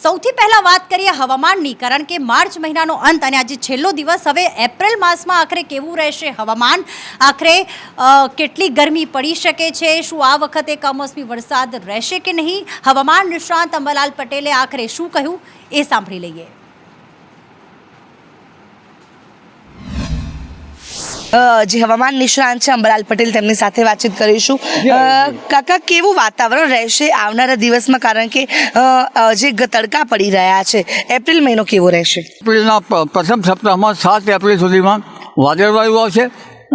સૌથી પહેલાં વાત કરીએ હવામાનની, કારણ કે માર્ચ મહિનાનો અંત અને આજે છેલ્લો દિવસ. હવે એપ્રિલ માસમાં આખરે કેવું રહેશે હવામાન? આખરે કેટલી ગરમી પડી શકે છે? શું આ વખતે કમોસમી વરસાદ રહેશે કે નહીં? હવામાન નિષ્ણાંત અંબાલાલ પટેલે આખરે શું કહ્યું એ સાંભળી લઈએ. જે હવામાન નિષ્ણાંત છે અંબાલાલ પટેલ, તેમની સાથે વાતચીત કરીશું. કાકા, કેવું વાતાવરણ રહેશે આવનારા દિવસમાં? કારણ કે જે તડકા પડી રહ્યા છે, એપ્રિલ મહિનો કેવો રહેશે? એપ્રિલના પ્રથમ સપ્તાહમાં 7 એપ્રિલ સુધીમાં વાદળવાયુ આવશે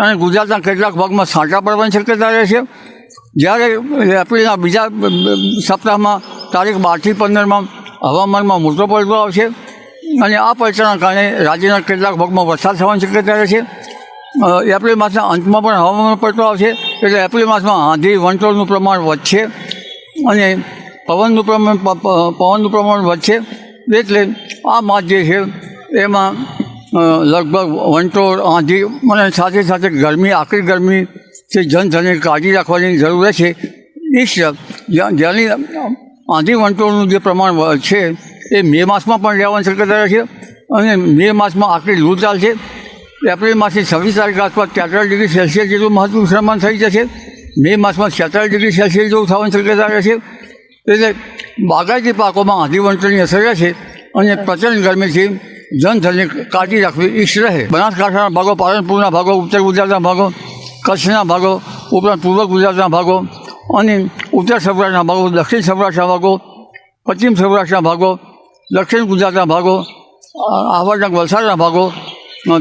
અને ગુજરાતના કેટલાક ભાગમાં છાંટા પડવાની શક્યતા રહેશે. જ્યારે એપ્રિલના બીજા સપ્તાહમાં તારીખ 12 થી 15માં હવામાનમાં મોટો પલટો આવશે અને આ પલટાના કારણે રાજ્યના કેટલાક ભાગમાં વરસાદ થવાની શક્યતા રહેશે. એપ્રિલ માસના અંતમાં પણ હવામાન પલટો આવશે, એટલે એપ્રિલ માસમાં આંધી વંટોળનું પ્રમાણ વધશે અને પવનનું પ્રમાણ વધશે. એટલે આ માસ જે છે એમાં લગભગ વંટોળ, આંધી અને સાથે સાથે ગરમી, આકરી ગરમીથી જનધનની કાળજી રાખવાની જરૂર રહેશે. જેની આંધી વંટોળનું જે પ્રમાણ છે એ મે માસમાં પણ રહેવાની શક્યતા રહેશે અને મે માસમાં આકરી લૂ ચાલશે. એપ્રિલ માસની 26 તારીખ આસપાસ 43 ડિગ્રી સેલ્સિયસ જેટલું મહત્તમ તાપમાન થઈ જશે. મે માસમાં 46 ડિગ્રી સેલ્સિયસ જેવું થવાની શક્યતા રહેશે. એટલે બાગાયતી પાકોમાં આંધી વંટોળની અસર રહેશે અને પ્રચંડ ગરમીથી જનધનની કાળજી રાખવી ઈષ્ટ રહે. બનાસકાંઠાના ભાગો, પાલનપુરના ભાગો, ઉત્તર ગુજરાતના ભાગો, કચ્છના ભાગો, ઉપરાંત પૂર્વ ગુજરાતના ભાગો અને ઉત્તર સૌરાષ્ટ્રના ભાગો, દક્ષિણ સૌરાષ્ટ્રના ભાગો, પશ્ચિમ સૌરાષ્ટ્રના ભાગો, દક્ષિણ ગુજરાતના ભાગો, આવડના વલસાડના ભાગો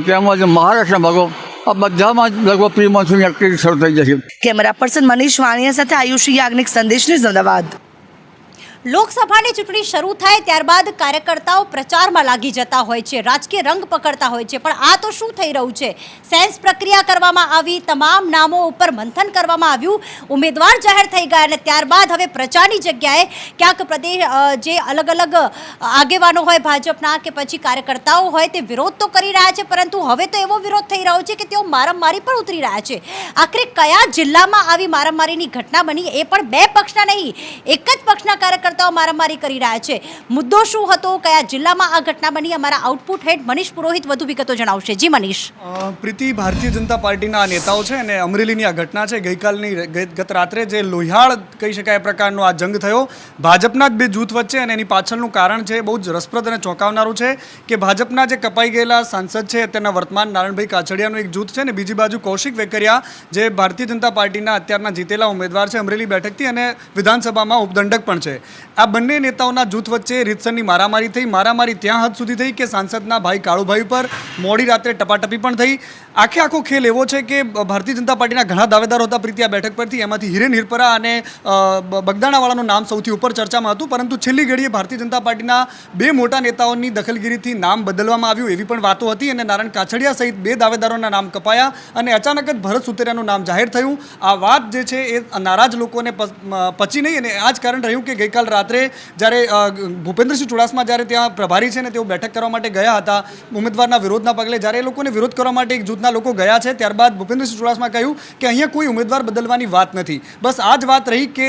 તેમજ મહારાષ્ટ્રના ભાગો, આ બધામાં લગભગ પ્રી મોન્સૂન એક્ટિવિટી શરૂ થઈ જશે. કેમેરા પર્સન મનીષ વાણિયા સાથે આયુષી યાજ્ઞિક, સંદેશ ન્યૂઝ, અમદાવાદ. લોકસભાની ચૂંટણી શરૂ થાય ત્યારબાદ કાર્યકર્તાઓ પ્રચારમાં લાગી જતા હોય છે, રાજકીય રંગ પકડતા હોય છે. પણ આ તો શું થઈ રહ્યું છે? સેન્સ પ્રક્રિયા કરવામાં આવી, તમામ નામો ઉપર મંથન કરવામાં આવ્યું, ઉમેદવાર જાહેર થઈ ગયા અને ત્યારબાદ હવે પ્રચારની જગ્યાએ ક્યાંક પ્રદેશ જે અલગ અલગ આગેવાનો હોય ભાજપના કે પછી કાર્યકર્તાઓ હોય તે વિરોધ તો કરી રહ્યા છે, પરંતુ હવે તો એવો વિરોધ થઈ રહ્યો છે કે તેઓ મારામારી પર ઉતરી રહ્યા છે. આખરે કયા જિલ્લામાં આવી મારામારીની ઘટના બની, એ પણ બે પક્ષના નહીં, એક જ પક્ષના કાર્યકર્તાઓ મારામારી કરી રહ્યા છે. મુદ્દો શું હતો, કયા જિલ્લામાં આ ઘટના બની? અમારા આઉટપુટ હેડ મનીષ પુરોહિત વધુ વિગતો જણાવશે. જી મનીષ. પ્રીતિ, ભારતીય જનતા પાર્ટીના નેતાઓ છે અને અમરેલીની આ ઘટના છે. ગત રાત્રે જે લોહિયાળ કહી શકાય પ્રકારનો આ જંગ થયો ભાજપના જ બે જૂથ વચ્ચે, અને એની પાછળનું કારણ છે બહુ જ રસપ્રદ અને ચોંકાવનારું છે કે ભાજપના જે કપાઈ ગયેલા સાંસદ છે અત્યારના વર્તમાન નારણભાઈ કાછડિયાનું એક જૂથ છે ને બીજી બાજુ કૌશિક વેકરિયા જે ભારતીય જનતા પાર્ટીના અત્યારના જીતેલા ઉમેદવાર છે અમરેલી બેઠકથી અને વિધાનસભામાં ઉપદંડક પણ છે. આ બંને નેતાઓના જૂથ વચ્ચે રીતસરની મારામારી થઈ. મારામારી ત્યાં હદ સુધી થઈ કે સાંસદના ભાઈ કાળુભાઈ પર મોડી રાત્રે ટપાટપી પણ થઈ. આખો ખેલ એવો છે કે ભારતીય જનતા પાર્ટીના ઘણા દાવેદારો હતા પ્રીતિ આ બેઠક પરથી, એમાંથી હિરેન હિરપરા અને બગદાણાવાળાનું નામ સૌથી ઉપર ચર્ચામાં હતું. પરંતુ છેલ્લી ઘડીએ ભારતીય જનતા પાર્ટીના બે મોટા નેતાઓની દખલગીરીથી નામ બદલવામાં આવ્યું એવી પણ વાતો હતી અને નારણ કાછડિયા સહિત બે દાવેદારોના નામ કપાયા અને અચાનક જ ભરત સુતરિયાનું નામ જાહેર થયું. આ વાત જે છે એ નારાજ લોકોને પચી નહીં અને આ જ કારણ રહ્યું કે ગઈકાલ રાત્રે જ્યારે ભૂપેન્દ્રસિંહ ચુડાસમા જ્યારે ત્યાં પ્રભારી છે ને તેઓ બેઠક કરવા માટે ગયા હતા ઉમેદવારના વિરોધના પગલે, જ્યારે એ લોકોને વિરોધ કરવા માટે એક જૂથના લોકો ગયા છે ત્યારબાદ ભૂપેન્દ્રસિંહ ચુડાસમા કહ્યું કે અહીંયા કોઈ ઉમેદવાર બદલવાની વાત નથી. બસ આ જ વાત રહી કે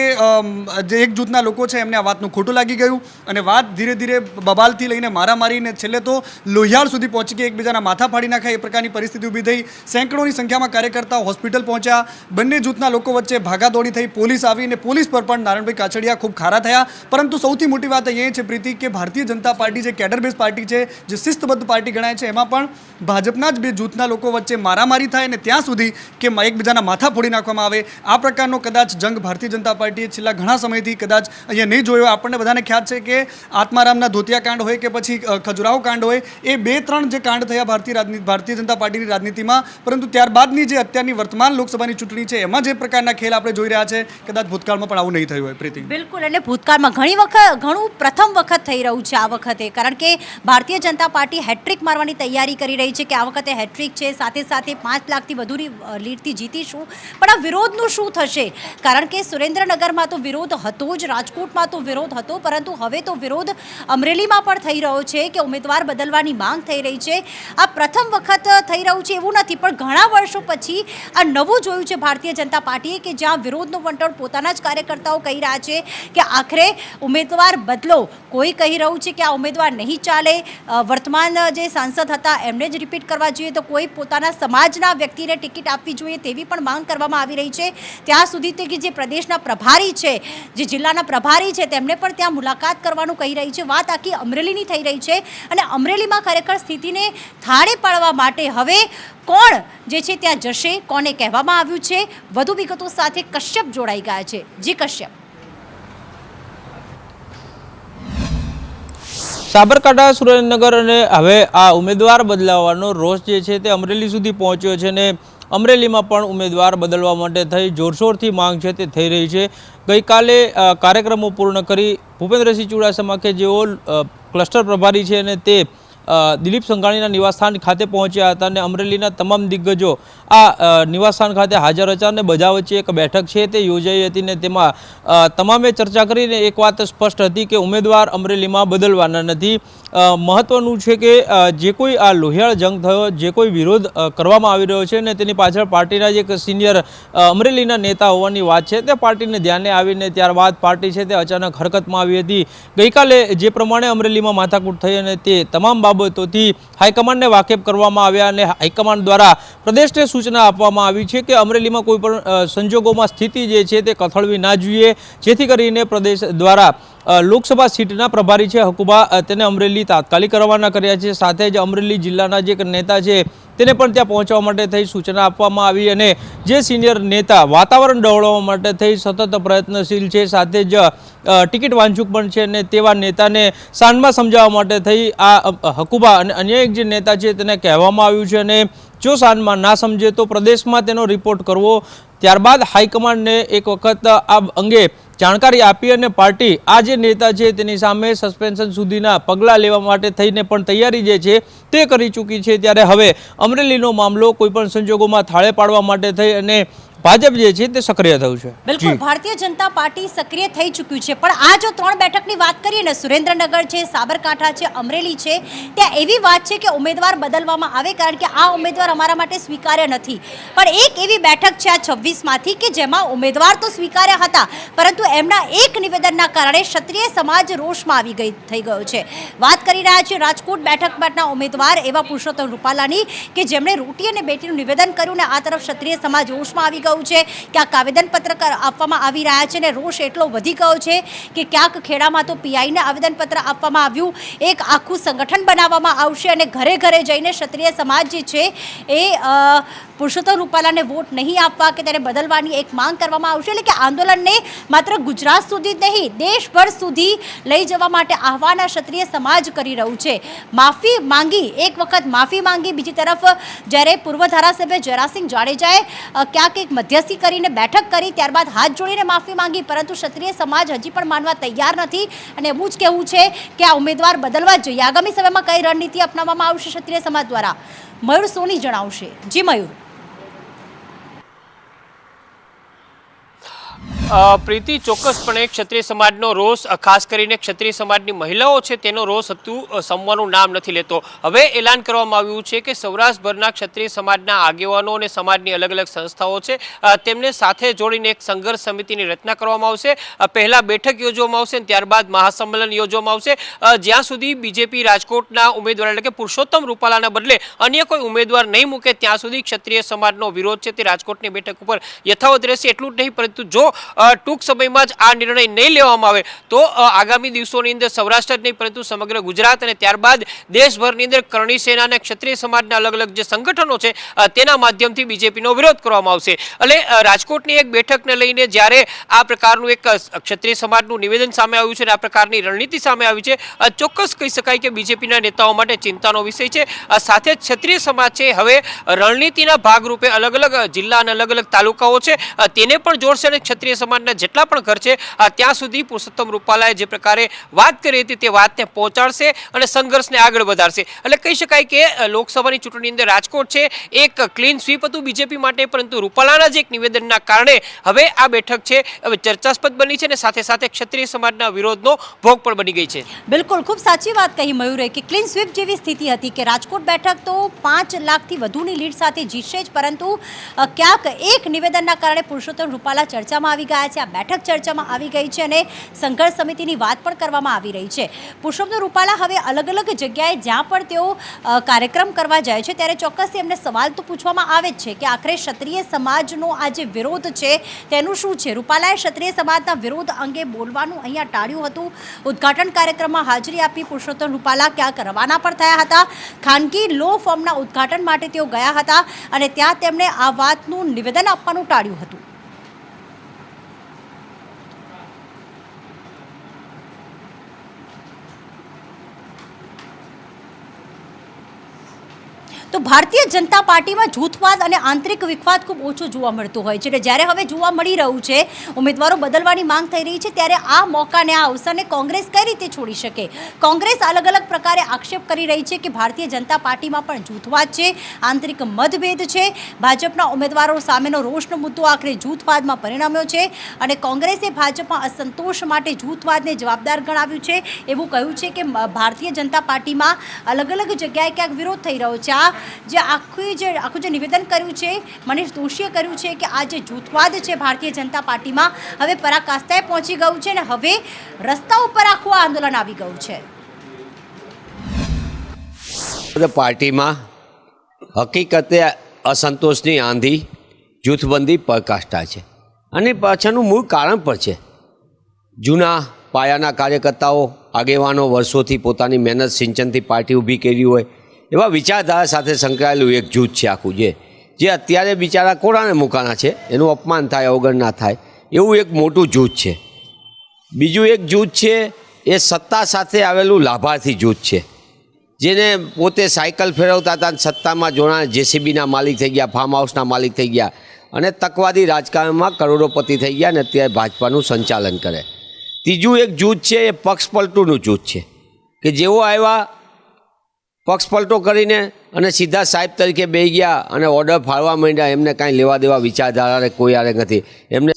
જે એક જૂથના લોકો છે એમને આ વાતનું ખોટું લાગી ગયું અને વાત ધીરે ધીરે બબાલથી લઈને મારામારીને છેલ્લે તો લોહિયાળ સુધી પહોંચી ગઈ, એકબીજાના માથા ફાડી નાખાય એ પ્રકારની પરિસ્થિતિ ઊભી થઈ. સેંકડોની સંખ્યામાં કાર્યકર્તાઓ હોસ્પિટલ પહોંચ્યા. બંને જૂથના લોકો વચ્ચે ભાગાદોડી થઈ, પોલીસ આવી અને પોલીસ પર પણ નારણભાઈ કાછડિયા ખૂબ ખારા થયા. પરંતુ સૌથી મોટી વાત એ છે પ્રીતિ કે ભારતીય જનતા પાર્ટી જે કેડર બેઝ પાર્ટી છે, જે શિસ્તબદ્ધ પાર્ટી ગણાય છે, એમાં પણ ભાજપના જ બે જૂથના લોકો વચ્ચે મારામારી થાય અને ત્યાં સુધી કે એકબીજાના માથા ફોડી નાખવામાં આવે આ પ્રકારનો કદાચ જંગ ભારતીય જનતા પાર્ટીએ છેલ્લા ઘણા સમયથી કદાચ અહીંયા નહીં જોયો. આપણને બધાને ખ્યાલ છે કે આત્મારામના ધોતિયા કાંડ હોય કે પછી ખજુરાહો કાંડ હોય, એ 2-3 જે કાંડ થયા ભારતીય જનતા પાર્ટીની રાજનીતિમાં, પરંતુ ત્યારબાદની જે અત્યારની વર્તમાન લોકસભાની ચૂંટણી છે એમાં જે પ્રકારના ખેલ આપણે જોઈ રહ્યા છે કદાચ ભૂતકાળમાં પણ આવું નહીં થયું હોય. પ્રીતિ, બિલકુલ, એટલે ભૂતકાળમાં ઘણું પ્રથમ વખત થઈ રહ્યું છે આ વખતે, કારણ કે ભારતીય જનતા પાર્ટી હેટ્રિક મારવાની તૈયારી કરી રહી છે કે આ વખતે હેટ્રિક છે, સાથે સાથે 5 લાખથી વધુની લીડથી જીતીશું. પણ આ વિરોધનું શું થશે? કારણ કે સુરેન્દ્રનગરમાં તો વિરોધ હતો જ, રાજકોટમાં તો વિરોધ હતો, પરંતુ હવે તો વિરોધ અમરેલીમાં પણ થઈ રહ્યો છે કે ઉમેદવાર બદલવાની માંગ થઈ રહી છે. આ પ્રથમ વખત થઈ રહ્યું છે એવું નથી, પણ ઘણા વર્ષો પછી આ નવું જોયું છે ભારતીય જનતા પાર્ટીએ કે જ્યાં વિરોધનો વંટોળ પોતાના જ કાર્યકર્તાઓ કહી રહ્યા છે કે આખરે ઉમેદવાર બદલો. કોઈ કહી રહ્યું છે કે આ ઉમેદવાર નહીં ચાલે, વર્તમાન જે સાંસદ હતા એમને જ રિપીટ કરવા જોઈએ, તો કોઈ પોતાના સમાજના વ્યક્તિને ટિકિટ આપવી જોઈએ તેવી પણ માંગ કરવામાં આવી રહી છે. ત્યાં સુધી તે કે જે પ્રદેશના પ્રભારી છે, જે જિલ્લાના પ્રભારી છે, તેમને પણ ત્યાં મુલાકાત કરવાનું કહી રહી છે. વાત આખી અમરેલીની થઈ રહી છે અને અમરેલીમાં ખરેખર સ્થિતિને થાળે પાડવા માટે હવે કોણ જે છે ત્યાં જશે, કોને કહેવામાં આવ્યું છે, વધુ વિગતો સાથે કશ્યપ જોડાઈ ગયા છે. જી કશ્યપ. સાબરકાંઠા, સુરેન્દ્રનગર અને હવે આ ઉમેદવાર બદલાવવાનો રોષ જે છે તે અમરેલી સુધી પહોંચ્યો છે અને અમરેલીમાં પણ ઉમેદવાર બદલવા માટે થઈ જોરશોરથી માંગ છે તે થઈ રહી છે. ગઈકાલે કાર્યક્રમો પૂર્ણ કરી ભૂપેન્દ્રસિંહ ચુડાસમા કે જેઓ ક્લસ્ટર પ્રભારી છે અને તે દિલીપ સંઘાણીના નિવાસસ્થાન ખાતે પહોંચ્યા હતા અને અમરેલીના તમામ દિગ્ગજો આ નિવાસસ્થાન ખાતે હાજર હતા અને બધા વચ્ચે એક બેઠક છે તે યોજાઈ હતી ને તેમાં તમામે ચર્ચા કરીને એક વાત સ્પષ્ટ હતી કે ઉમેદવાર અમરેલીમાં બદલવાના નથી. મહત્વનું છે કે જે કોઈ આ લોહિયાળ જંગ થયો, જે કોઈ વિરોધ કરવામાં આવી રહ્યો છે અને તેની પાછળ પાર્ટીના જે એક સિનિયર અમરેલીના નેતા હોવાની વાત છે તે પાર્ટીને ધ્યાને આવીને ત્યારબાદ પાર્ટી છે તે અચાનક હરકતમાં આવી હતી. ગઈકાલે જે પ્રમાણે અમરેલીમાં માથાકૂટ થઈ અને તે તમામ બાબતોથી હાઈકમાન્ડને વાકેફ કરવામાં આવ્યા અને હાઈકમાન્ડ દ્વારા પ્રદેશને સૂચના આપવામાં આવી છે કે અમરેલીમાં કોઈ પણ સંજોગોમાં સ્થિતિ જે છે તે કથળવી ના જોઈએ, જેથી કરીને પ્રદેશ દ્વારા લોકસભા સીટના પ્રભારી છે હકુબા તેને અમરેલી તાત્કાલિક રવાના કર્યા છે. સાથે જ અમરેલી જિલ્લાના જે નેતા છે તેને પણ ત્યાં પહોંચવા માટે થઈ સૂચના આપવામાં આવી અને જે સિનિયર નેતા વાતાવરણ ડહોળવા માટે થઈ સતત પ્રયત્નશીલ છે, સાથે જ ટિકિટ વાંચુક પણ છે અને તેવા નેતાને શાનમાં સમજાવવા માટે થઈ આ હકુબા અને અન્ય એક જે નેતા છે તેને કહેવામાં આવ્યું છે અને જો શાનમાં ના સમજે તો પ્રદેશમાં તેનો રિપોર્ટ કરવો. ત્યારબાદ હાઈકમાન્ડને એક વખત આ અંગે જાણકારી આપી અને પાર્ટી આ જે નેતા છે તેની સામે સસ્પેન્શન સુધીના પગલાં લેવા માટે થઈને પણ તૈયારી જે છે તે કરી ચૂકી છે. ત્યારે હવે અમરેલીનો મામલો કોઈપણ સંજોગોમાં થાળે પાડવા માટે થઈ અને ભાજપ જે છે તે સક્રિય થયું છે. બિલકુલ, ભારતીય જનતા પાર્ટી સક્રિય થઈ ચૂક્યું છે. પણ આ જો 3 બેઠકની વાત કરીએ ને, સુરેન્દ્રનગર છે, સાબરકાંઠા છે, અમરેલી છે, ત્યાં એવી વાત છે કે ઉમેદવાર બદલવામાં આવે કારણ કે આ ઉમેદવાર અમારા માટે સ્વીકાર્ય નથી. પણ એક એવી બેઠક છે આ 26માંથી કે જેમાં ઉમેદવાર તો સ્વીકાર્ય હતા, પરંતુ એમના એક નિવેદનના કારણે ક્ષત્રિય સમાજ રોષમાં થઈ ગયો છે. વાત કરી રહ્યા છીએ રાજકોટ બેઠક પરના ઉમેદવાર એવા પુરુષોત્તમ રૂપાલાની કે જેમણે રોટી અને બેટીનું નિવેદન કર્યું ને આ તરફ ક્ષત્રિય સમાજ રોષમાં આવી ગયું છે. ક્યાંક આવેદનપત્ર આપવામાં આવી રહ્યા છે અને રોષ એટલો વધી ગયો છે કે ક્યાંક ખેડામાં તો પીઆઈને આવેદનપત્ર આપવામાં આવ્યું, એક આખું સંગઠન બનાવવામાં આવશે અને ઘરે ઘરે જઈને ક્ષત્રિય સમાજ જે છે એ પુરુષોત્તમ રૂપાલાને વોટ નહીં આપવા કે તેને બદલવાની એક માંગ કરવામાં આવશે. એટલે કે આંદોલનને માત્ર ગુજરાત સુધી જ નહીં દેશભર સુધી લઈ જવા માટે આહવાન આ ક્ષત્રિય સમાજ કરી રહ્યું છે. માફી માંગી, એક વખત માફી માંગી, બીજી તરફ જ્યારે પૂર્વ ધારાસભ્ય જરાસિંહ જાડેજાએ ક્યાંક એક મધ્યસ્થી કરીને બેઠક કરી, ત્યારબાદ હાથ જોડીને માફી માંગી, પરંતુ ક્ષત્રિય સમાજ હજી પણ માનવા તૈયાર નથી અને એવું જ કહેવું છે કે આ ઉમેદવાર બદલવા જ જોઈએ. આગામી સમયમાં કઈ રણનીતિ અપનાવવામાં આવશે ક્ષત્રિય સમાજ દ્વારા, મયુર સોની જણાવશે. જી મયુર. પ્રીતિ, ચોક્કસપણે ક્ષત્રિય સમાજનો રોષ, ખાસ કરીને ક્ષત્રિય સમાજની મહિલાઓ છે તેનો રોષ હતું સમવાનું નામ નથી લેતો. હવે એલાન કરવામાં આવ્યું છે કે સૌરાષ્ટ્રભરના ક્ષત્રિય સમાજના આગેવાનો અને સમાજની અલગ અલગ સંસ્થાઓ છે તેમને સાથે જોડીને એક સંઘર્ષ સમિતિની રચના કરવામાં આવશે. પહેલા બેઠક યોજવામાં આવશે અને ત્યારબાદ મહાસંમેલન યોજવામાં આવશે. જ્યાં સુધી બીજેપી રાજકોટના ઉમેદવાર એટલે કે પુરુષોત્તમ રૂપાલાના બદલે અન્ય કોઈ ઉમેદવાર નહીં મૂકે ત્યાં સુધી ક્ષત્રિય સમાજનો વિરોધ છે તે રાજકોટની બેઠક ઉપર યથાવત રહેશે. એટલું જ નહીં, પરંતુ જો ટૂંક સમયમાં જ આ નિર્ણય નહીં લેવામાં આવે તો આગામી દિવસોની અંદર સૌરાષ્ટ્ર જ નહીં પરંતુ સમગ્ર ગુજરાત અને ત્યારબાદ દેશભરની અંદર કરણી સેના અને ક્ષત્રિય સમાજના અલગ અલગ જે સંગઠનો છે તેના માધ્યમથી બીજેપીનો વિરોધ કરવામાં આવશે. એટલે રાજકોટની એક બેઠકને લઈને જ્યારે આ પ્રકારનું એક ક્ષત્રિય સમાજનું નિવેદન સામે આવ્યું છે અને આ પ્રકારની રણનીતિ સામે આવી છે, ચોક્કસ કહી શકાય કે બીજેપીના નેતાઓ માટે ચિંતાનો વિષય છે. સાથે જ ક્ષત્રિય સમાજ છે હવે રણનીતિના ભાગરૂપે અલગ અલગ જિલ્લા અને અલગ અલગ તાલુકાઓ છે તેને પણ જોડશે અને ક્ષત્રિય સમાજના જેટલા પણ ઘર છે ત્યાં સુધી પુરુષોત્તમ રૂપાલાએ જે પ્રકારે વાત કરી હતી તે વાતને પહોંચાડશે અને સંઘર્ષને આગળ વધારશે. એટલે કહી શકાય કે લોકસભાની ચૂંટણીની અંદર રાજકોટ છે એક ક્લીન સ્વીપ હતું બીજેપી માટે, પરંતુ રૂપાલાના જે એક નિવેદનના કારણે હવે આ બેઠક છે હવે ચર્ચાસ્પદ બની છે અને સાથે સાથે ક્ષત્રિય સમાજના વિરોધનો ભોગ પણ બની ગઈ છે. બિલકુલ, ખૂબ સાચી વાત કહી મયુરે કે ક્લીન સ્વીપ જેવી સ્થિતિ હતી કે રાજકોટ બેઠક તો 5 લાખથી વધુની લીડ સાથે જીતશે જ, પરંતુ ક્યાંક એક નિવેદનના કારણે પુરુષોત્તમ રૂપાલા ચર્ચામાં આવી ગયા રહ્યા છે, આ બેઠક ચર્ચામાં આવી ગઈ છે અને સંઘર્ષ સમિતિની વાત પણ કરવામાં આવી રહી છે. પુરુષોત્તમ રૂપાલા હવે અલગ અલગ જગ્યાએ જ્યાં પણ તેઓ કાર્યક્રમ કરવા જાય છે ત્યારે ચોક્કસથી એમને સવાલ તો પૂછવામાં આવે જ છે કે આખરે ક્ષત્રિય સમાજનો આ જે વિરોધ છે તેનું શું છે. રૂપાલાએ ક્ષત્રિય સમાજના વિરોધ અંગે બોલવાનું અહીંયા ટાળ્યું હતું. ઉદ્ઘાટન કાર્યક્રમમાં હાજરી આપી પુરુષોત્તમ રૂપાલા ક્યાંક રવાના પણ થયા હતા. ખાનગી લો ફોર્મના ઉદ્ઘાટન માટે તેઓ ગયા હતા અને ત્યાં તેમણે આ વાતનું નિવેદન આપવાનું ટાળ્યું હતું. તો ભારતીય જનતા પાર્ટીમાં જૂથવાદ અને આંતરિક વિખવાદ ખૂબ ઓછો જોવા મળતો હોય છે. એટલે જ્યારે હવે જોવા મળી રહ્યું છે ઉમેદવારો બદલવાની માંગ થઈ રહી છે ત્યારે આ મોકાને આ અવસરને કોંગ્રેસ કઈ રીતે છોડી શકે. કોંગ્રેસ અલગ અલગ પ્રકારે આક્ષેપ કરી રહી છે કે ભારતીય જનતા પાર્ટીમાં પણ જૂથવાદ છે, આંતરિક મતભેદ છે. ભાજપના ઉમેદવારો સામેનો રોષનો મુદ્દો આખરે જૂથવાદમાં પરિણમ્યો છે અને કોંગ્રેસે ભાજપમાં અસંતોષ માટે જૂથવાદને જવાબદાર ગણાવ્યું છે. એવું કહ્યું છે કે ભારતીય જનતા પાર્ટીમાં અલગ અલગ જગ્યાએ ક્યાંક વિરોધ થઈ રહ્યો છે. આ જે આખું જે નિવેદન કર્યું છે મનીષ દોશીએ કર્યું છે કે આ જે જૂથવાદ છે ભારતીય જનતા પાર્ટીમાં હવે પરાકાષ્ઠાએ પહોંચી ગયું છે અને હવે રસ્તા ઉપર આખું આંદોલન આવી ગયું છે. પાર્ટીમાં હકીકતે અસંતોષની આંધી જૂથબંધી પરાકાષ્ઠા છે અને પાછળનું મૂળ કારણ પણ છે. જૂના પાયાના કાર્યકર્તાઓ આગેવાનો વર્ષોથી પોતાની મહેનત સિંચનથી પાર્ટી ઊભી કરી હોય એવા વિચારધારા સાથે સંકળાયેલું એક જૂથ છે આખું, જે અત્યારે બિચારા કોરાને મુકાના છે, એનું અપમાન થાય, અવગણના થાય એવું એક મોટું જૂથ છે. બીજું એક જૂથ છે એ સત્તા સાથે આવેલું લાભાર્થી જૂથ છે, જેને પોતે સાયકલ ફેરવતા હતા સત્તામાં જોડાણ જેસીબીના માલિક થઈ ગયા, ફાર્મ હાઉસના માલિક થઈ ગયા અને તકવાદી રાજકારણમાં કરોડોપતિ થઈ ગયા અને અત્યારે ભાજપાનું સંચાલન કરે. ત્રીજું એક જૂથ છે એ પક્ષપલટુનું જૂથ છે કે જેઓ આવ્યા પક્ષપલટો કરીને અને સીધા સાહેબ તરીકે બેસી ગયા અને ઓર્ડર ફાળવા માંડ્યા. એમને કાંઈ લેવા દેવા વિચારધારા કોઈ આરે નથી. એમને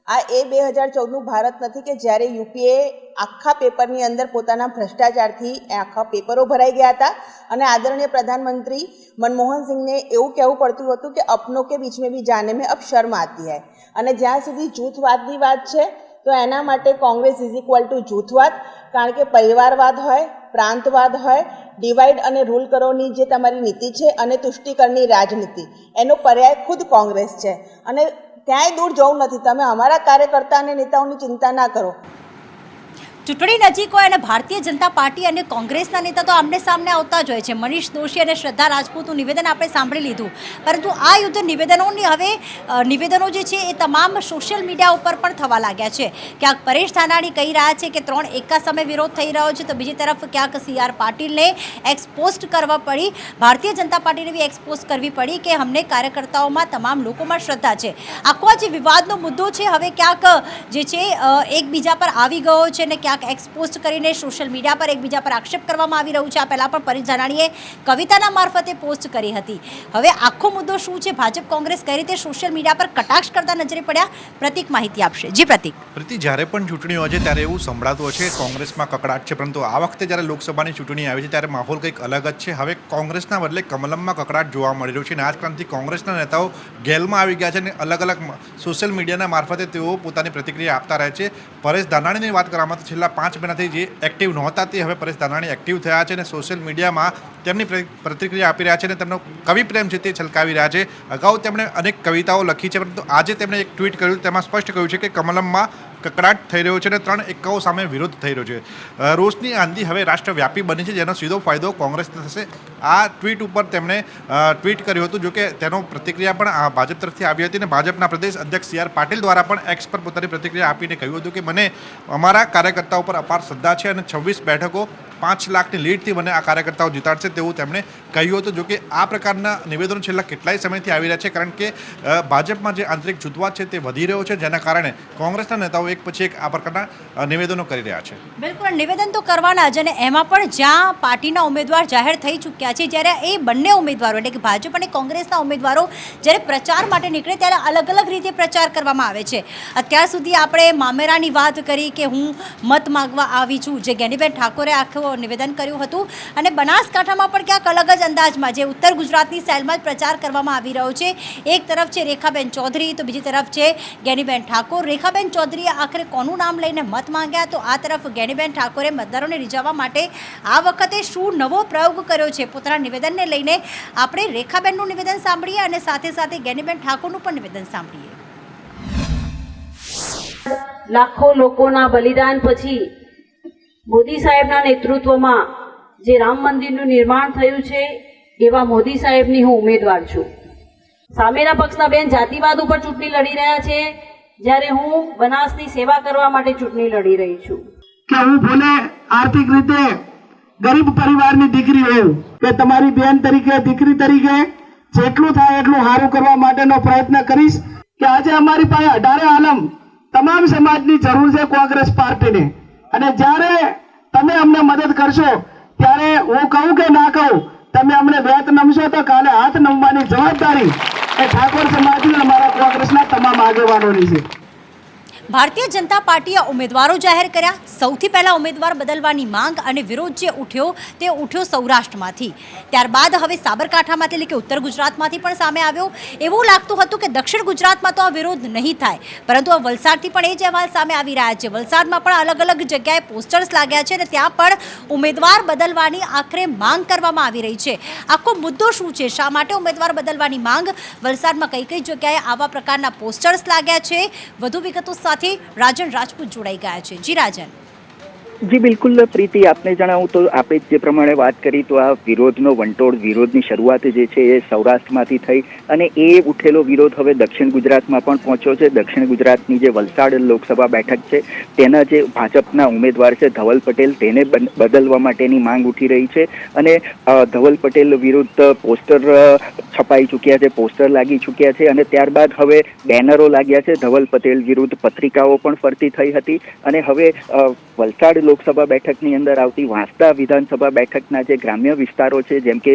આ એ 2014નું ભારત નથી કે જ્યારે યુપીએ આખા પેપરની અંદર પોતાના ભ્રષ્ટાચારથી આખા પેપરો ભરાઈ ગયા હતા અને આદરણીય પ્રધાનમંત્રી મનમોહન સિંહને એવું કહેવું પડતું હતું કે અપનો કે બીચ મેં ભી જાને મેં અબ શર્મ આતી હૈ. અને જ્યાં સુધી જૂથવાદની વાત છે તો એના માટે કોંગ્રેસ ઇઝ ઇક્વલ ટુ જૂથવાદ, કારણ કે પરિવારવાદ હોય, પ્રાંતવાદ હોય, ડિવાઈડ અને રૂલ કરોની જે તમારી નીતિ છે અને તુષ્ટિકરણની રાજનીતિ, એનો પર્યાય ખુદ કોંગ્રેસ છે. અને ક્યાંય દૂર જવું નથી. તમે અમારા કાર્યકર્તા અને નેતાઓની ચિંતા ના કરો. ચૂંટણી નજીક હોય અને ભારતીય જનતા પાર્ટી અને કોંગ્રેસના નેતા તો આમને સામને આવતા જ હોય છે. મનીષ દોશી અને શ્રદ્ધા રાજપૂતનું નિવેદન આપણે સાંભળી લીધું, પરંતુ આ યુદ્ધ નિવેદનો જે છે એ તમામ સોશિયલ મીડિયા ઉપર પણ થવા લાગ્યા છે. ક્યાંક પરેશ ધાનાણી કહી રહ્યા છે કે 3 એકા સમય વિરોધ થઈ રહ્યો છે, તો બીજી તરફ ક્યાંક CR પાટીલને એક્સપોઝ કરવા પડી, ભારતીય જનતા પાર્ટીને બી એક્સપોઝ કરવી પડી કે અમને કાર્યકર્તાઓમાં તમામ લોકોમાં શ્રદ્ધા છે. આખો જે વિવાદનો મુદ્દો છે હવે ક્યાંક જે છે એકબીજા પર આવી ગયો છે અને ક્યાંક એક્સપોઝ કરીને સોશિયલ મીડિયા પર એકબીજા પર આક્ષેપ કરવામાં આવી રહ્યું છે. આ પહેલાં પણ પરેશ ધાનાણીએ કવિતાના મારફતે પોસ્ટ કરી હતી. હવે આખો મુદ્દો શું છે, ભાજપ કોંગ્રેસ કઈ રીતે સોશિયલ મીડિયા પર કટાક્ષ કરતા નજરે પડ્યા, પ્રતિક માહિતી આપશે. જી પ્રતિક. જ્યારે પણ ચૂંટણી હોય છે ત્યારે એવું સંભળાતું હોય છે કોંગ્રેસમાં કકડાટ છે, પરંતુ આ વખતે જ્યારે લોકસભાની ચૂંટણી આવી છે ત્યારે માહોલ કંઈક અલગ જ છે. હવે કોંગ્રેસના બદલે કમલમમાં કકડાટ જોવા મળી રહ્યું છે અને આજકાલથી કોંગ્રેસના નેતાઓ ગેલમાં આવી ગયા છે અને અલગ અલગ સોશિયલ મીડિયાના મારફતે તેઓ પોતાની પ્રતિક્રિયા આપતા રહે છે. પરેશ ધાનાણીની વાત કરવામાં તો છેલ્લા 5 મહિનાથી જે એક્ટિવ નહોતા તે હવે પરેશ ધાનાણી એક્ટિવ થયા છે અને સોશિયલ મીડિયામાં તેમની પ્રતિક્રિયા આપી રહ્યા છે અને તેમનો કવિ પ્રેમ છે તે છલકાવી રહ્યા છે. અગાઉ તેમણે અનેક કવિતાઓ લખી છે, પરંતુ આજે તેમણે એક ટ્વીટ કર્યું, તેમાં સ્પષ્ટ કહ્યું છે કે કમલમમાં કકડાટ થઈ રહ્યો છે અને 3 એકાઓ સામે વિરોધ થઈ રહ્યો છે. રોષની આંધી હવે રાષ્ટ્રવ્યાપી બની છે, જેનો સીધો ફાયદો કોંગ્રેસને થશે. આ ટ્વીટ ઉપર તેમણે ટ્વીટ કર્યું હતું, જોકે તેનો પ્રતિક્રિયા પણ ભાજપ તરફથી આવી હતી અને ભાજપના પ્રદેશ અધ્યક્ષ CR પાટીલ દ્વારા પણ એક્સ પર પોતાની પ્રતિક્રિયા આપીને કહ્યું હતું કે મને અમારા કાર્યકર્તાઓ પર અપાર શ્રદ્ધા છે અને 26 બેઠકો 5 લાખની લીડથી મને આ કાર્યકર્તાઓ જીતાડશે તેવું તેમણે કહ્યું હતું. જોકે આ પ્રકારના નિવેદનો છેલ્લા કેટલાય સમયથી આવી રહ્યા છે, કારણ કે ભાજપમાં જે આંતરિક જૂથવાદ છે તે વધી રહ્યો છે, જેના કારણે કોંગ્રેસના નેતાઓ એક પછી એક આ પ્રકારના નિવેદનો કરી રહ્યા છે. બિલકુલ, નિવેદન તો કરવાના જ, અને એમાં પણ જ્યાં પાર્ટીના ઉમેદવાર જાહેર થઈ ચૂક્યા છે, જ્યારે એ બંને ઉમેદવારો એટલે કે ભાજપ અને કોંગ્રેસના ઉમેદવારો જ્યારે પ્રચાર માટે નીકળે ત્યારે અલગ અલગ રીતે પ્રચાર કરવામાં આવે છે. અત્યાર સુધી આપણે મામેરાની વાત કરી કે હું મત માગવા આવી છું, જે જ્ઞાનીબેન ઠાકોરે આખો નિવેદન કર્યું હતું અને બનાસકાંઠામાં પણ ક્યાંક અલગ જ અંદાજમાં જે ઉત્તર ગુજરાતની સ્ટાઇલમાં જ પ્રચાર કરવામાં આવી રહ્યો છે. એક તરફ છે રેખાબેન ચૌધરી તો બીજી તરફ છે જ્ઞાનીબેન ઠાકોર. રેખાબેન ચૌધરીએ આખરે કોનું નામ લઈને મત માંગ્યા તો આ તરફ જ્ઞાનીબેન ઠાકોરે મતદારોને રીઝવવા માટે આ વખતે શું નવો પ્રયોગ કર્યો છે પોતાના નિવેદનને લઈને આપણે રેખાબેનનું નિવેદન સાંભળીએ અને સાથે સાથે જ્ઞાનીબેન ઠાકોરનું પણ નિવેદન સાંભળીએ. લાખો લોકોના બલિદાન પછી મોદી સાહેબના નેતૃત્વમાં જે રામ મંદિરનું નિર્માણ થયું છે એવા મોદી સાહેબની હું ઉમેદવાર છું. સામેના પક્ષના બેન જાતિવાદ ઉપર ચૂંટણી લડી રહ્યા છે જ્યારે હું બનાસની સેવા કરવા માટે ચૂંટણી લડી રહી છું. કે હું ભલે આર્થિક રીતે ગરીબ પરિવારની દીકરી હોઉં કે તમારી બેન તરીકે દીકરી તરીકે જેટલું થાય એટલું સારું કરવા માટેનો પ્રયત્ન કરીશ. કે આજે અમારી પાસે 18 આલમ તમામ સમાજની જરૂર છે કોંગ્રેસ પાર્ટીને અને જ્યારે તમે અમને મદદ કરશો ત્યારે હું કહું કે ના કહું તમે અમને વેત નમશો તો કાલે હાથ નમવાની જવાબદારી એ ઠાકોર સમાજની અમારા કોંગ્રેસના તમામ આગેવાનોની છે. ભારતીય જનતા પાર્ટીએ ઉમેદવારો જાહેર કર્યા. સૌથી પહેલા ઉમેદવાર બદલવાની માંગ અને વિરોધ જે ઉઠ્યો તે ઉઠ્યો સૌરાષ્ટ્રમાંથી. ત્યારબાદ હવે સાબરકાંઠામાંથી એટલે કે ઉત્તર ગુજરાતમાંથી પણ સામે આવ્યો. એવું લાગતું હતું કે દક્ષિણ ગુજરાતમાં તો આ વિરોધ નહીં થાય પરંતુ આ વલસાડથી પણ એ જ અહેવાલ સામે આવી રહ્યા છે. વલસાડમાં પણ અલગ અલગ જગ્યાએ પોસ્ટર્સ લાગ્યા છે અને ત્યાં પણ ઉમેદવાર બદલવાની આખરે માંગ કરવામાં આવી રહી છે. આખો મુદ્દો શું છે? શા માટે ઉમેદવાર બદલવાની માંગ? વલસાડમાં કઈ કઈ જગ્યાએ આવા પ્રકારના પોસ્ટર્સ લાગ્યા છે? વધુ વિગતો સાથે રાજન રાજપૂત જોડાઈ ગયા છે. જી રાજન. જી બિલકુલ પ્રીતિ, આપને જણાવું તો આપણે જે પ્રમાણે વાત કરી તો આ વિરોધનો વંટોળ, વિરોધની શરૂઆત જે છે એ સૌરાષ્ટ્રમાંથી થઈ અને એ ઉઠેલો વિરોધ હવે દક્ષિણ ગુજરાતમાં પણ પહોંચ્યો છે. દક્ષિણ ગુજરાતની જે વલસાડ લોકસભા બેઠક છે તેના જે ભાજપના ઉમેદવાર છે ધવલ પટેલ તેને બદલવા માટેની માંગ ઉઠી રહી છે અને ધવલ પટેલ વિરુદ્ધ પોસ્ટર છપાઈ ચૂક્યા છે, પોસ્ટર લાગી ચૂક્યા છે અને ત્યારબાદ હવે બેનરો લાગ્યા છે. ધવલ પટેલ વિરુદ્ધ પત્રિકાઓ પણ ફરતી થઈ હતી અને હવે વલસાડ લોકસભા બેઠકની અંદર આવતી વાંસદા વિધાનસભા બેઠકના જે ગ્રામ્ય વિસ્તારો છે જેમ કે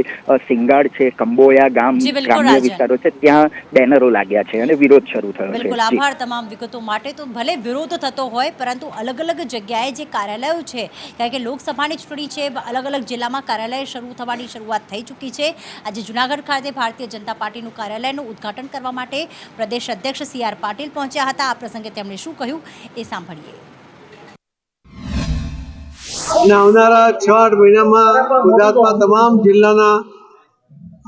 સિંગાડ છે, કંબોયા ગામ ગ્રામ્ય વિસ્તારો છે ત્યાં બેનરો લાગ્યા છે અને વિરોધ શરૂ થયો છે. બિલકુલ આભાર તમામ વિગતો માટે. તો ભલે વિરોધ થતો હોય પરંતુ અલગ અલગ જગ્યાએ જે કાર્યાલયો છે કારણ કે લોકસભાની ચૂંટણી છે અલગ અલગ જિલ્લામાં કાર્યાલય શરૂ થવાની શરૂઆત થઈ ચૂકી છે. આજે જૂનાગઢ ખાતે ભારતીય જનતા પાર્ટીનું કાર્યાલયનું ઉદ્ઘાટન કરવા માટે પ્રદેશ અધ્યક્ષ CR પાટીલ પહોંચ્યા હતા. આ પ્રસંગે તેમણે શું કહ્યું એ સાંભળીએ. અને આવનારા 6-8 મહિનામાં ગુજરાતમાં તમામ જિલ્લાના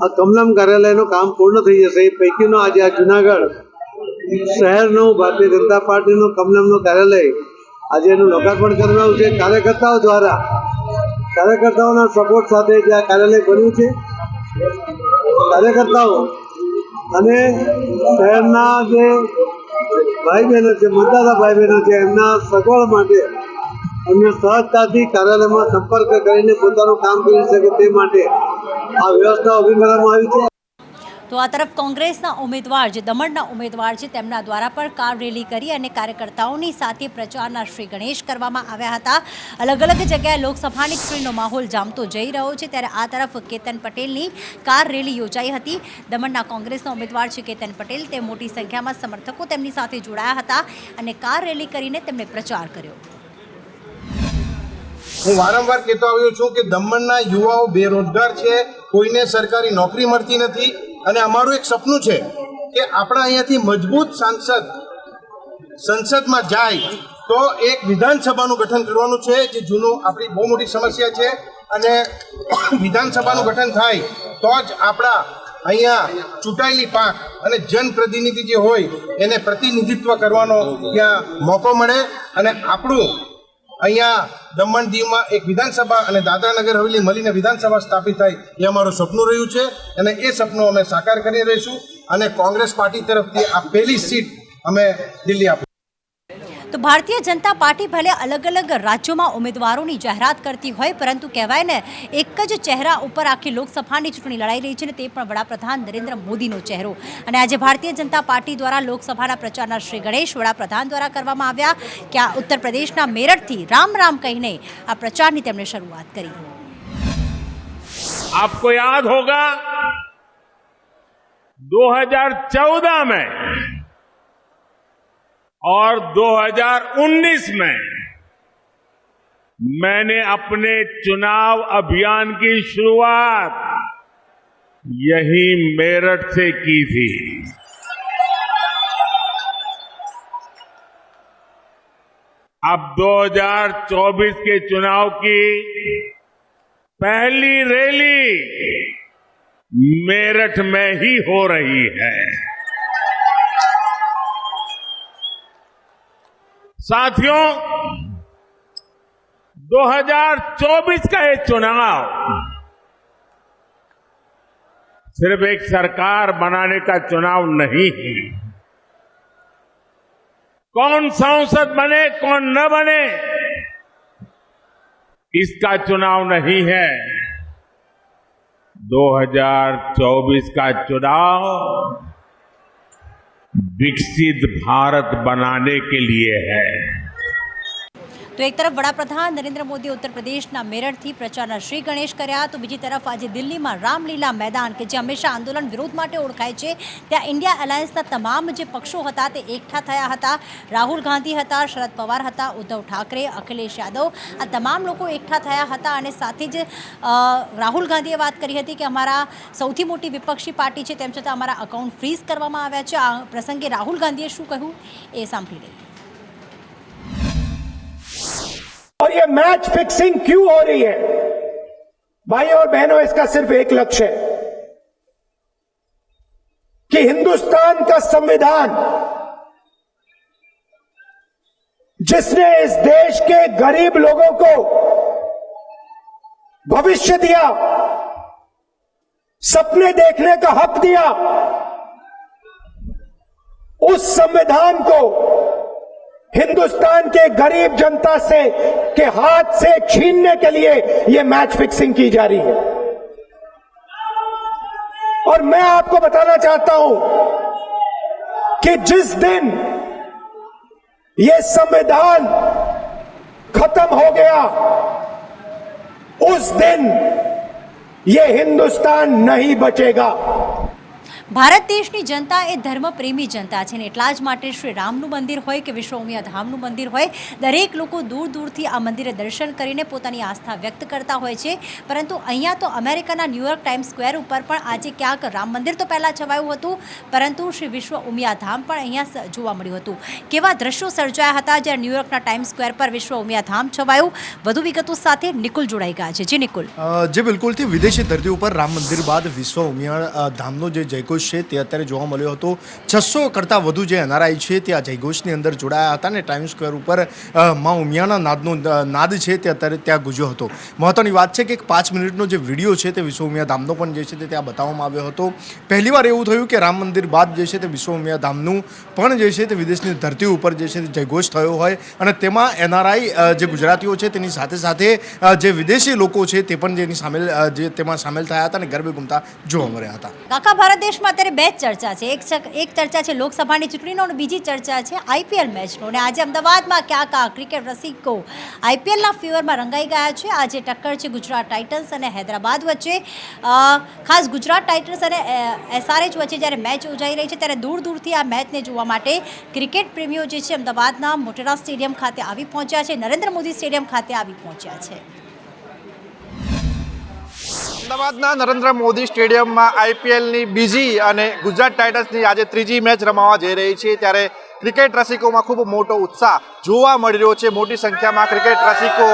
આ કમલમ કાર્યાલયનું કામ પૂર્ણ થઈ જશે. એ પૈકીનો આજે આ જુનાગઢ શહેરનું ભારતીય જનતા પાર્ટીનું કમલમનું કાર્યાલય આજે એનું લોકાર્પણ કરવાનું છે. કાર્યકર્તાઓ દ્વારા કાર્યકર્તાઓના સપોર્ટ સાથે જે આ કાર્યાલય બન્યું છે કાર્યકર્તાઓ અને શહેરના જે ભાઈ બહેનો છે, મતદાતા ભાઈ બહેનો છે એમના સગવડ માટે એમને સહજતાથી કાર્યાલયમાં સંપર્ક કરીને પોતાનું કામ કરી શકે તે માટે આ વ્યવસ્થા ઊભી કરવામાં આવી છે. તો આ તરફ કોંગ્રેસના ઉમેદવાર જે દમણના ઉમેદવાર છે તેમના દ્વારા પણ કાર રેલી કરી અને કાર્યકર્તાઓની સાથે પ્રચારના શ્રી ગણેશ કરવામાં આવ્યા હતા. અલગ અલગ જગ્યાએ લોકસભાની ચૂંટણીનો માહોલ જામતો જઈ રહ્યો છે ત્યારે આ તરફ કેતન પટેલની કાર રેલી યોજાઈ હતી. દમણના કોંગ્રેસના ઉમેદવાર છે કેતન પટેલ તે મોટી સંખ્યામાં સમર્થકો તેમની સાથે જોડાયા હતા અને કાર રેલી કરીને તેમણે પ્રચાર કર્યો. હું વારંવાર કહેતો આવ્યો છું કે દમણના યુવાઓ બેરોજગાર છે, કોઈને સરકારી નોકરી મળતી નથી અને અમારું એક સપનું છે કે આપણા અહીંયાથી મજબૂત સાંસદ સંસદમાં જાય તો એક વિધાનસભાનું ગઠન કરવાનું છે જે જૂનું આપણી બહુ મોટી સમસ્યા છે અને વિધાનસભાનું ગઠન થાય તો જ આપણા અહીંયા ચૂંટાયેલી પાંખ અને જનપ્રતિનિધિ જે હોય એને પ્રતિનિધિત્વ કરવાનો ત્યાં મોકો મળે અને આપણું અહીંયા દમણ દીવમાં એક વિધાનસભા અને દાદરા નગર હવેલી મળીને વિધાનસભા સ્થાપિત થાય એ અમારું સપનું રહ્યું છે અને એ સપનું અમે સાકાર કરી રહીશું અને કોંગ્રેસ પાર્ટી તરફથી આ પહેલી સીટ અમે દિલ્હી આપીશું. તો ભારતીય જનતા પાર્ટી ભલે અલગ અલગ રાજ્યોમાં ઉમેદવારોની જાહેરાત કરતી હોય પરંતુ કહેવાય ને એક જ ચહેરા ઉપર આખી લોકસભાની ચૂંટણી લડાઈ રહી છે ને તે પણ વડાપ્રધાન નરેન્દ્ર મોદીનો ચહેરો. અને આજે ભારતીય જનતા પાર્ટી દ્વારા લોકસભાના પ્રચારના શ્રી ગણેશ વડાપ્રધાન દ્વારા કરવામાં આવ્યા કે આ ઉત્તર પ્રદેશના મેરઠથી રામ રામ કહીને આ પ્રચારની તેમણે શરૂઆત કરી. आपको याद होगा 2014 में और 2019 में मैंने अपने चुनाव अभियान की शुरुआत यही मेरठ से की थी। अब 2024 के चुनाव की पहली रैली मेरठ में ही हो रही है। साथियों, 2024 का ये चुनाव सिर्फ एक सरकार बनाने का चुनाव नहीं है। कौन सांसद बने कौन न बने इसका चुनाव नहीं है। 2024 का चुनाव विकसित भारत बनाने के लिए है। તો એક તરફ વડાપ્રધાન નરેન્દ્ર મોદી ઉત્તર પ્રદેશના મેરઠથી પ્રચારના શ્રી ગણેશ કર્યા, તો બીજી તરફ આજે દિલ્હીમાં રામલીલા મેદાન કે જે હંમેશા આંદોલન વિરોધ માટે ઓળખાય છે, ત્યાં ઇન્ડિયા એલાયન્સના તમામ જે પક્ષો હતા તે એકઠા થયા હતા. રાહુલ ગાંધી હતા, શરદ પવાર હતા, ઉદ્ધવ ઠાકરે, અખિલેશ યાદવ, આ તમામ લોકો એકઠા થયા હતા. અને સાથે જ રાહુલ ગાંધીએ વાત કરી હતી કે અમારા સૌથી મોટી વિપક્ષી પાર્ટી છે તેમ છતાં અમારા અકાઉન્ટ ફ્રીઝ કરવામાં આવ્યા છે. આ પ્રસંગે રાહુલ ગાંધીએ શું કહ્યું એ સાંભળી લઈએ. और ये मैच फिक्सिंग क्यों हो रही है? भाइयों और बहनों, इसका सिर्फ एक लक्ष्य है कि हिंदुस्तान का संविधान, जिसने इस देश के गरीब लोगों को भविष्य दिया, सपने देखने का हक दिया, उस संविधान को हिंदुस्तान के गरीब जनता से के हाथ से छीनने के लिए यह मैच फिक्सिंग की जा रही है। और मैं आपको बताना चाहता हूं कि जिस दिन यह संविधान खत्म हो गया, उस दिन यह हिंदुस्तान नहीं बचेगा। ભારત દેશની જનતા એ ધર્મપ્રેમી જનતા છે ને એટલા જ માટે શ્રી રામનું મંદિર હોય કે વિશ્વ ઉમિયા ધામનું મંદિર હોય, દરેક લોકો દૂર દૂરથી આ મંદિરે દર્શન કરીને પોતાની આસ્થા વ્યક્ત કરતા હોય છે. પરંતુ અહીંયા તો અમેરિકાના ન્યૂયોર્ક ટાઈમ્સ સ્ક્વેર ઉપર પણ આજે ક્યાંક રામ મંદિર તો પહેલાં છવાયું હતું, પરંતુ શ્રી વિશ્વ ઉમિયા ધામ પણ અહીંયા જોવા મળ્યું હતું. કેવા દ્રશ્યો સર્જાયા હતા જ્યારે ન્યૂયોર્કના ટાઈમ્સ સ્ક્વેર પર વિશ્વ ઉમિયા ધામ છવાયું. વધુ વિગતો સાથે નિકુલ જોડાઈ ગયા છે. જી નિકુલ. જે બિલકુલથી વિદેશી ધરતી ઉપર રામ મંદિર બાદ વિશ્વ ઉમિયા ધામનો જે જયઘોષ છે તે અત્યારે જોવા મળ્યો હતો. 600 કરતાં વધુ જે એનઆરઆઈ છે તે આ જયઘોષની અંદર જોડાયા હતા અને ટાઈમ્સ સ્ક્વેર ઉપર મા ઉમિયાના નાદનો નાદ છે તે અત્યારે ત્યાં ગુંજ્યો હતો. મહત્વની વાત છે કે 5 મિનિટનો જે વિડીયો છે તે વિશ્વ ઉમિયા ધામનો પણ જે છે તે ત્યાં બતાવવામાં આવ્યો હતો. પહેલીવાર એવું થયું કે રામ મંદિર બાદ જે છે તે વિશ્વ ઉમિયા ધામનું પણ જે છે તે વિદેશની ધરતી ઉપર જે છે તે જયઘોષ થયો હોય અને તેમાં એનઆરઆઈ જે ગુજરાતીઓ છે તેની સાથે સાથે જે વિદેશી લોકો છે તે પણ તેમાં સામેલ થયા હતા અને ગરબે ઘૂમતા જોવા મળ્યા હતા. કાકા, ભારત દેશમાં અત્યારે બે ચર્ચા છે. એક ચર્ચા છે લોકસભાની ચૂંટણીનો અને બીજી ચર્ચા છે આઈપીએલ મેચનો. અને આજે અમદાવાદમાં ક્યાંક ક્રિકેટ રસિકો આઈપીએલના ફીવરમાં રંગાઈ ગયા છે. આજે ટક્કર છે ગુજરાત ટાઇટન્સ અને હૈદરાબાદ વચ્ચે. ખાસ ગુજરાત ટાઇટન્સ અને એસઆરએચ વચ્ચે જ્યારે મેચ યોજાઈ રહી છે ત્યારે દૂર દૂરથી આ મેચને જોવા માટે ક્રિકેટ પ્રેમીઓ જે છે અમદાવાદના મોટેરા સ્ટેડિયમ ખાતે આવી પહોંચ્યા છે, નરેન્દ્ર મોદી સ્ટેડિયમ ખાતે આવી પહોંચ્યા છે. અમદાવાદના નરેન્દ્ર મોદી સ્ટેડિયમમાં આઈપીએલની બીજી અને ગુજરાત ટાઇટન્સની આજે ત્રીજી મેચ રમાવા જઈ રહી છે, ત્યારે ક્રિકેટ રસિકોમાં ખૂબ મોટો ઉત્સાહ જોવા મળી રહ્યો છે. મોટી સંખ્યામાં ક્રિકેટ રસિકો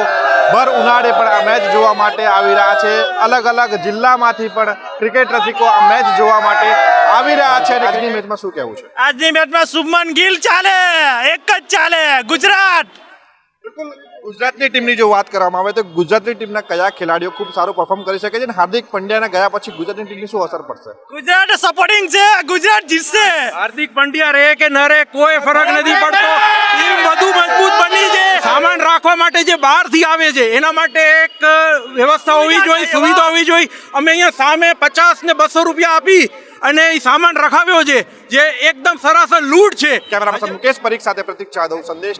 ભર ઉનાળે પણ આ મેચ જોવા માટે આવી રહ્યા છે. અલગ અલગ જિલ્લામાંથી પણ ક્રિકેટ રસિકો આ મેચ જોવા માટે આવી રહ્યા છે. આજની મેચમાં શું કહેવું છે? આજની મેચમાં શુભમન ગિલ ચાલે, એક જ ચાલે ગુજરાત. બિલકુલ. ગુજરાતની ટીમની જો વાત કરવામાં આવે તો ગુજરાતની ટીમના કયા ખેલાડીઓ ખૂબ સારું પરફોર્મ કરી શકે છે અને હાર્દિક પંડ્યાના ગયા પછી ગુજરાતની ટીમની શું અસર પડશે? ગુજરાત સપોર્ટિંગ છે, ગુજરાત જીતશે. હાર્દિક પંડ્યા રહે કે ન રહે કોઈ ફરક નથી પડતો. ટીમ વધુ મજબૂત બની છે. સામાન રાખવા માટે જે બહારથી આવે છે એના માટે એક વ્યવસ્થા હોવી જોઈએ, સુવિધા હોવી જોઈએ. અમે અહીંયા સામે 50 ને 200 રૂપિયા આપી અને એ સામાન રખાવ્યો છે જે એકદમ સરાસર લૂંટ છે. કેમેરા પર્સન મુકેશ પરીખ સાથે પ્રતીક જાદવ, સંદેશ.